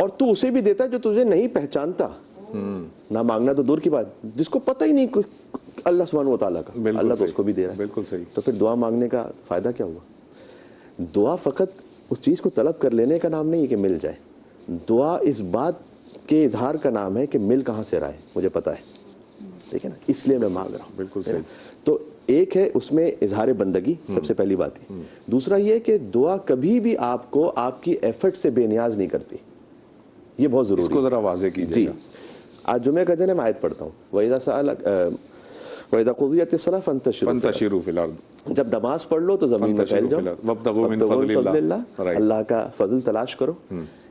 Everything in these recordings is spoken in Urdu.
اور تو اسے بھی دیتا ہے جو تجھے نہیں پہچانتا. نہ مانگنا تو دور کی بات, جس کو پتہ ہی نہیں اللہ سبحانہ و تعالیٰ کا, اللہ تو اس کو بھی دے رہا ہے. بالکل صحیح. تو پھر دعا مانگنے کا فائدہ کیا ہوا؟ دعا فقط اس چیز کو طلب کر لینے کا نام نہیں ہے کہ مل جائے. دعا اس بات کے اظہار کا نام ہے کہ مل کہاں سے رہا ہے مجھے پتا ہے, ٹھیک ہے نا, اس لیے میں مانگ رہا ہوں. بالکل صحیح. تو ایک ہے اس میں اظہار بندگی, سب سے پہلی بات ہے. دوسرا یہ کہ دعا کبھی بھی آپ کو آپ کی ایفرٹ سے بے نیاز نہیں کرتی, یہ بہت ضروری ہے. اس کو ذرا واضح کیجیے. جی, آج جمعہ کا دن ہے, میں آیت پڑھتا ہوں, وَإِذَا قُضِيَتِ الصَّلَاةُ فَانْتَشِرُوا فِي الْأَرْضِ. جب نماز پڑھ لو تو زمین میں پھیل جاؤ, وَابْتَغُوا مِنْ فَضْلِ اللَّهِ. اللہ کا فضل تلاش کرو.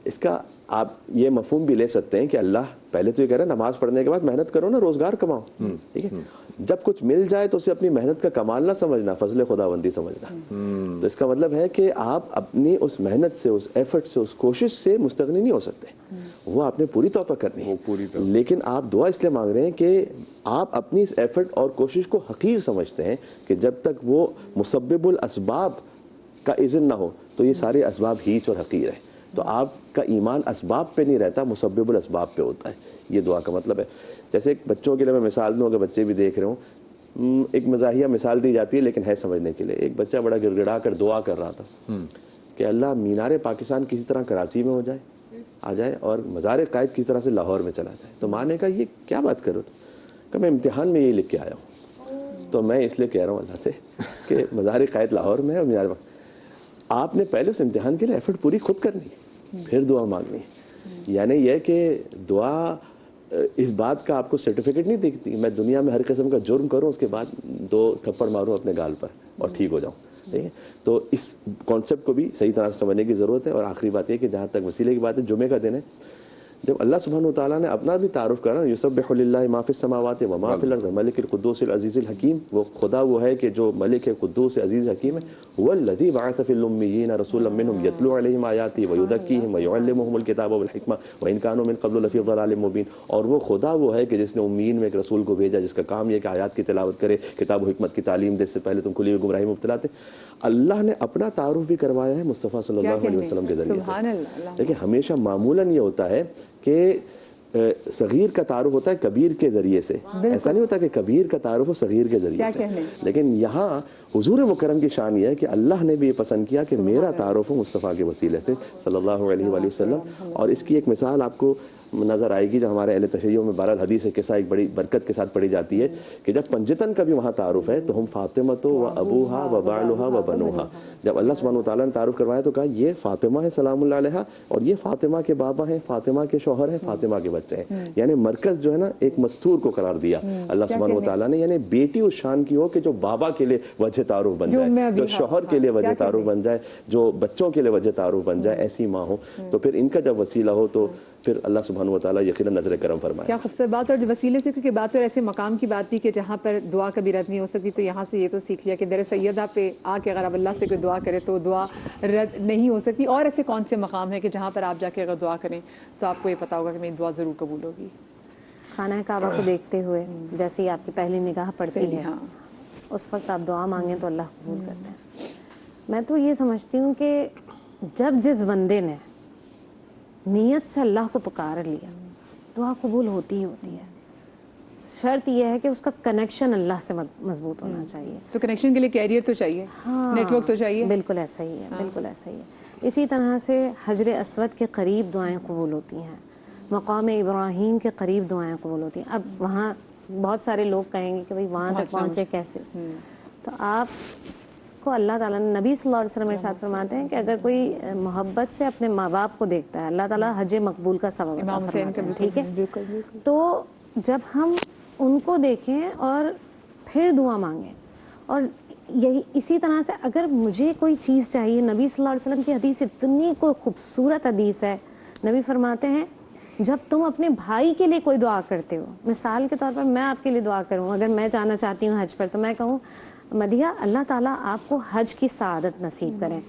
اس کا آپ یہ مفہوم بھی لے سکتے ہیں کہ اللہ پہلے تو یہ کہہ رہا ہے نماز پڑھنے کے بعد محنت کرو نا, روزگار کماؤ, ٹھیک ہے. جب کچھ مل جائے تو اسے اپنی محنت کا کمال نہ سمجھنا, فضل خداوندی سمجھنا. تو اس کا مطلب ہے کہ آپ اپنی اس محنت سے, اس ایفرٹ سے, اس کوشش سے مستغنی نہیں ہو سکتے, وہ آپ نے پوری طور پر کرنی ہے. لیکن آپ دعا اس لیے مانگ رہے ہیں کہ آپ اپنی اس ایفرٹ اور کوشش کو حقیر سمجھتے ہیں کہ جب تک وہ مسبب الاسباب کا اذن نہ ہو تو یہ سارے اسباب ہیچ اور حقیر ہیں. تو آپ کا ایمان اسباب پہ نہیں رہتا, مسبب الاسباب پہ ہوتا ہے. یہ دعا کا مطلب ہے. جیسے ایک بچوں کے لیے میں مثال دوں, اگر بچے بھی دیکھ رہے ہوں, ایک مزاحیہ مثال دی جاتی ہے لیکن ہے سمجھنے کے لیے. ایک بچہ بڑا گڑ گڑا کر دعا کر رہا تھا کہ اللہ مینار پاکستان کسی طرح کراچی میں ہو جائے, آ جائے, اور مزار قائد کسی طرح سے لاہور میں چلا جائے. تو ماں نے کہا یہ کیا بات کرو, کہ میں امتحان میں یہ لکھ کے آیا ہوں, تو میں اس لیے کہہ رہا ہوں اللہ سے کہ مزار قائد لاہور میں ہے اور مینار. آپ نے پہلے اس امتحان کے لیے ایفرٹ پوری خود کرنی, پھر دعا مانگنی. یعنی یہ کہ دعا اس بات کا آپ کو سرٹیفکیٹ نہیں دیکھتی میں دنیا میں ہر قسم کا جرم کروں, اس کے بعد 2 تھپڑ ماروں اپنے گال پر اور ٹھیک ہو جاؤں, ٹھیک ہے. تو اس کانسیپٹ کو بھی صحیح طرح سے سمجھنے کی ضرورت ہے. اور آخری بات یہ کہ جہاں تک وسیلے کی بات ہے, جمعے کا دن ہے, جب اللہ سبحانہ و تعالیٰ نے اپنا بھی تعارف کرا, یسبح للہ ما فی السماوات و ما فی الارض ملک القدوس العزیز الحکیم. وہ خدا وہ ہے کہ جو ملک ہے, قدوس عزیز حکیم ہے. هو الذی بعث فی الامیین رسولا منهم یتلو علیہم آیاتہ ویزکیہم ویعلمہم الکتاب والحکمہ وان کانوا من قبل لفی ضلال مبین. اور وہ خدا وہ ہے کہ جس نے امیین میں ایک رسول کو بھیجا جس کا کام یہ کہ آیات کی تلاوت کرے, کتاب و حکمت کی تعلیم دے, اس سے پہلے تم کھلی ہوئی گمراہی میں مبتلا تھے. اللہ نے اپنا تعارف بھی کروایا ہے مصطفیٰ صلی اللہ علیہ وسلم کے ذریعے سے. دیکھیں ہمیشہ معمولاً یہ ہوتا ہے کہ صغیر کا تعارف ہوتا ہے کبیر کے ذریعے سے, ایسا نہیں ہوتا کہ کبیر کا تعارف ہو صغیر کے ذریعے سے. لیکن یہاں حضور مکرم کی شان یہ ہے کہ اللہ نے بھی یہ پسند کیا کہ میرا تعارف ہو مصطفیٰ کے وسیلے سے صلی اللہ علیہ وآلہ وسلم. اور اس کی ایک مثال آپ کو نظر آئے گی جو ہمارے اہل تشیع میں بہرحال حدیث قصہ ایک بڑی برکت کے ساتھ پڑھی جاتی ہے کہ جب پنجتن کا بھی وہاں تعارف ہے تو ہم فاطمہ و ابوہا و بعلہا و بنوہا. جب اللہ سبحانہ و تعالیٰ نے تعارف کروایا تو کہا یہ فاطمہ ہے سلام اللہ علیہا, اور یہ فاطمہ کے بابا ہیں, فاطمہ کے شوہر ہیں, فاطمہ کے بچے ہیں. یعنی مرکز جو ہے نا ایک مستور کو قرار دیا اللہ سبحانہ و تعالیٰ نے. یعنی بیٹی اس شان کی ہو کہ جو بابا کے لیے وجہ تعارف بن جائے, جو شوہر کے لیے وجہ تعارف بن جائے, جو بچوں کے لیے وجہ تعارف بن جائے, ایسی ماں ہو. تو پھر ان کا جب وسیلہ ہو تو پھر اللہ سبحانہ و تعالیٰ یقیناً نظر کرم فرمائے. کیا خوبصورت بات. اور جو وسیلے سے کی بات اور ایسے مقام کی بات بھی کہ جہاں پر دعا کبھی رد نہیں ہو سکتی, تو یہاں سے یہ تو سیکھ لیا کہ در سیدہ پہ آ کے اگر آپ اللہ سے کوئی دعا کرے تو دعا رد نہیں ہو سکتی. اور ایسے کون سے مقام ہے کہ جہاں پر آپ جا کے اگر دعا کریں تو آپ کو یہ پتا ہوگا کہ میری دعا ضرور قبول ہوگی؟ خانہ کعبہ کو دیکھتے ہوئے جیسے ہی آپ کی پہلی نگاہ پڑتی ہے اس وقت آپ دعا مانگیں تو اللہ قبول کرتے ہیں. میں تو یہ سمجھتی ہوں کہ جب جس بندے نے نیت سے اللہ کو پکار لیا دعا قبول ہوتی ہی ہوتی ہے. شرط یہ ہے کہ اس کا کنیکشن اللہ سے مضبوط ہونا چاہیے. تو کنیکشن کے لیے کیریئر تو چاہیے, نیٹ ورک تو چاہیے. بالکل ایسا ہی ہے, بالکل ایسا ہی ہے. اسی طرح سے حجر اسود کے قریب دعائیں قبول ہوتی ہیں, مقام ابراہیم کے قریب دعائیں قبول ہوتی ہیں. اب وہاں بہت سارے لوگ کہیں گے کہ بھئی وہاں تک پہنچے کیسے, تو آپ کو اللہ تعالیٰ نے نبی صلی اللہ علیہ وسلم ارشاد فرماتے ہیں کہ اگر کوئی محبت سے اپنے ماں باپ کو دیکھتا ہے اللہ تعالیٰ حج مقبول کا سبب عطا فرماتے ہیں. ٹھیک ہے, تو جب ہم ان کو دیکھیں اور پھر دعا مانگیں, اور یہی اسی طرح سے اگر مجھے کوئی چیز چاہیے, نبی صلی اللہ علیہ وسلم کی حدیث اتنی کوئی خوبصورت حدیث ہے. نبی فرماتے ہیں جب تم اپنے بھائی کے لیے کوئی دعا کرتے ہو, مثال کے طور پر میں آپ کے لیے دعا کروں, اگر میں جانا چاہتی ہوں حج پر تو میں کہوں مدیہ اللہ تعالیٰ آپ کو حج کی سعادت نصیب کریں,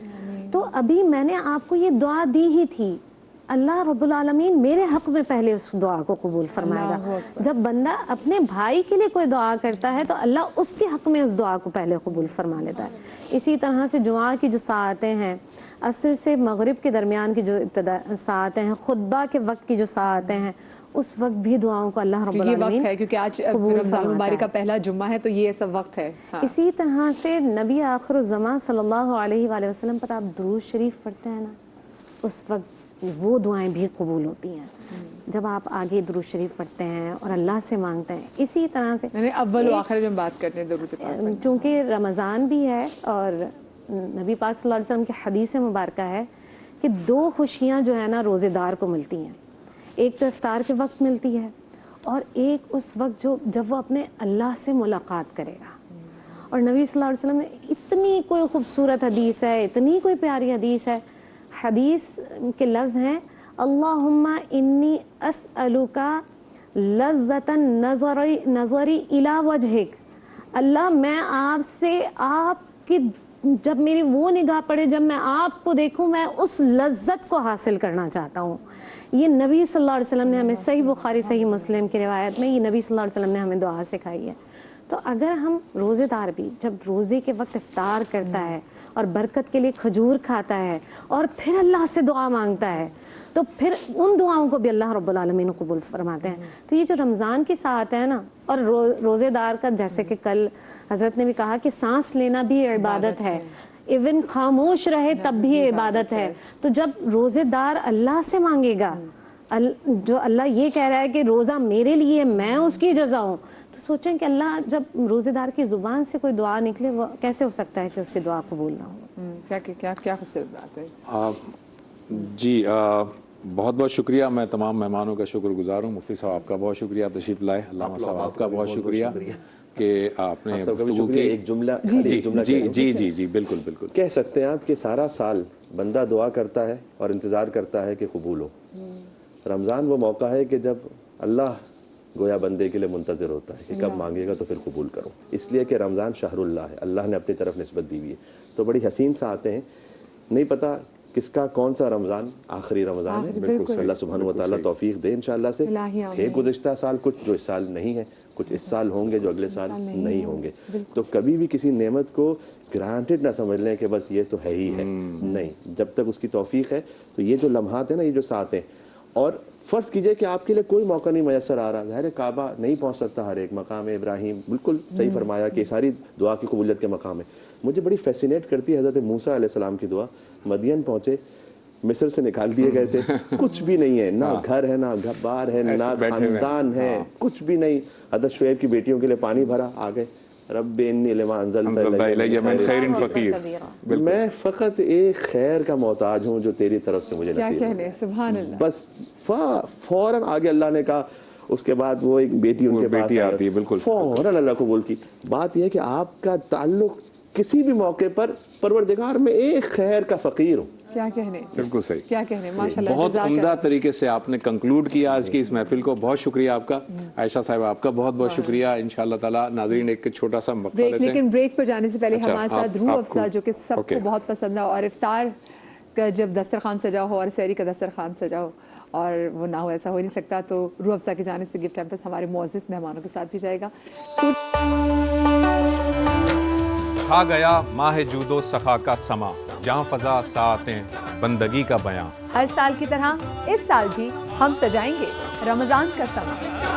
تو ابھی میں نے آپ کو یہ دعا دی ہی تھی, اللہ رب العالمین میرے حق میں پہلے اس دعا کو قبول فرمائے گا. جب بندہ اپنے بھائی کے لیے کوئی دعا کرتا ہے تو اللہ اس کے حق میں اس دعا کو پہلے قبول فرما لیتا ہے. اسی طرح سے جمعہ کی جو ساعتیں ہیں، عصر سے مغرب کے درمیان کی جو ساعتیں ہیں، خطبہ کے وقت کی جو ساعتیں ہیں، اس وقت بھی دعاؤں کو اللہ رب یہ العالمین وقت ہے کیونکہ آج قبول رمضان فرماتا مبارک ہے. کا پہلا جمعہ ہے تو یہ سب وقت ہے. ہاں. اسی طرح سے نبی آخر الزمان صلی اللہ علیہ وآلہ وسلم پر آپ درود شریف پڑھتے ہیں نا، اس وقت وہ دعائیں بھی قبول ہوتی ہیں جب آپ آگے درود شریف پڑھتے ہیں اور اللہ سے مانگتے ہیں. اسی طرح سے یعنی اول و آخر میں ہم بات کرتے ہیں درود پاک پر. چونکہ رمضان بھی ہے اور نبی پاک صلی اللہ علیہ وسلم کی حدیث مبارکہ ہے کہ 2 خوشیاں جو ہے نا روزے دار کو ملتی ہیں. ایک تو افطار کے وقت ملتی ہے اور ایک اس وقت جب وہ اپنے اللہ سے ملاقات کرے گا. اور نبی صلی اللہ علیہ وسلم نے اتنی کوئی خوبصورت حدیث ہے، اتنی کوئی پیاری حدیث ہے. حدیث کے لفظ ہیں اللہم انی اسألک لذۃ نظری الی وجہک. اللہ میں آپ سے آپ کی جب میری وہ نگاہ پڑے، جب میں آپ کو دیکھوں، میں اس لذت کو حاصل کرنا چاہتا ہوں. یہ نبی صلی اللہ علیہ وسلم نے ہمیں صحیح بخاری صحیح مسلم کی روایت میں یہ نبی صلی اللہ علیہ وسلم نے ہمیں دعا سکھائی ہے. تو اگر ہم روزے دار بھی جب روزے کے وقت افطار کرتا ہے اور برکت کے لیے کھجور کھاتا ہے اور پھر اللہ سے دعا مانگتا ہے تو پھر ان دعاؤں کو بھی اللہ رب العالمین قبول فرماتے ہیں. تو یہ جو رمضان کی ساعت ہے نا، اور روزے دار کا جیسے کہ کل حضرت نے بھی کہا کہ سانس لینا بھی عبادت ہے، ایون خاموش رہے تب بھی عبادت ہے. تو جب روزے دار اللہ سے مانگے گا، جو اللہ یہ کہہ رہا ہے کہ روزہ میرے لیے، میں اس کی جزا ہوں، تو سوچیں کہ اللہ جب روزے دار کی زبان سے کوئی دعا نکلے، وہ کیسے ہو سکتا ہے کہ اس کی دعا قبول نہ ہو. کیا خوبصورت بات ہے. جی بہت بہت شکریہ. میں تمام مہمانوں کا شکر گزار ہوں. مفتی صاحب آپ کا بہت شکریہ تشریف لائے. علامہ صاحب آپ کا بہت شکریہ کہ آپ نے گفتگو کی. ایک جملہ جی بالکل بالکل کہہ سکتے ہیں آپ کہ سارا سال بندہ دعا کرتا ہے اور انتظار کرتا ہے کہ قبول ہو. رمضان وہ موقع ہے کہ جب اللہ گویا بندے کے لیے منتظر ہوتا ہے کہ کب مانگے گا تو پھر قبول کرو. اس لیے کہ رمضان شہر اللہ ہے، اللہ نے اپنی طرف نسبت دی ہوئی ہے. تو بڑی حسین ساعتیں ہیں. نہیں پتہ کس کا کون سا رمضان آخری رمضان ہے. بالکل اللہ سبحانہ و تعالیٰ توفیق دے انشاءاللہ سے. تھے گزشتہ سال کچھ جو اس سال نہیں ہے، کچھ اس سال ہوں گے جو اگلے سال نہیں ہوں گے. تو کبھی بھی کسی نعمت کو گرانٹڈ نہ سمجھ لیں کہ بس یہ تو ہے ہی ہے. نہیں، جب تک اس کی توفیق ہے. تو یہ جو لمحات ہیں نا، یہ جو ساعتیں، اور فرض کیجئے کہ آپ کے لیے کوئی موقع نہیں میسر آ رہا. ظاہر کعبہ نہیں پہنچ سکتا ہر ایک. مقام ابراہیم بالکل صحیح فرمایا کہ ساری دعا کی قبولیت کے مقام ہے. مجھے بڑی فیسینیٹ کرتی ہے حضرت موسیٰ علیہ السلام کی دعا. مدین پہنچے، مصر سے نکال دیے گئے تھے، کچھ بھی نہیں ہے، نہ گھر ہے، نہ بار ہے، نہ خاندان ہے، کچھ بھی نہیں. حضرت شعیب کی بیٹیوں کے لیے پانی بھرا، آ گئے رب انی لما انزلت الی من خیر فقیر. میں فقط ایک خیر کا محتاج ہوں جو تیری طرف سے مجھے نصیب کہنے سبحان اللہ. بس فوراً آگے اللہ نے کہا. اس کے بعد وہ ایک بیٹی ان کے پاس آتی ہے، بالکل فوراً اللہ قبول کی. بات یہ ہے کہ آپ کا تعلق کسی بھی موقع پر پروردگار میں ایک خیر کا فقیر ہوں. کیا کہنے، بالکل صحیح. کیا کہنے، ماشاءاللہ. بہت عمدہ طریقے سے آپ نے کنکلوڈ کیا آج کی اس محفل کو. بہت شکریہ آپ کا. عائشہ صاحب آپ کا بہت بہت شکریہ. انشاءاللہ تعالیٰ ناظرین ایک چھوٹا سا وقفہ لیتے ہیں. لیکن بریک پر جانے سے پہلے ہمارے ساتھ روح افزا جو کہ سب کو بہت پسند ہے، اور افطار کا جب دسترخوان سجا ہو اور سحری کا دسترخوان سجا ہو اور وہ نہ ہو، ایسا ہو نہیں سکتا. تو روح افزا کی جانب سے گفٹ ہیمپرز ہمارے معزز مہمانوں کے ساتھ بھی جائے گا. چھا گیا ماہ جود و سخا کا سما، جہاں فضا ساعتیں بندگی کا بیاں. ہر سال کی طرح اس سال بھی ہم سجائیں گے رمضان کا سما.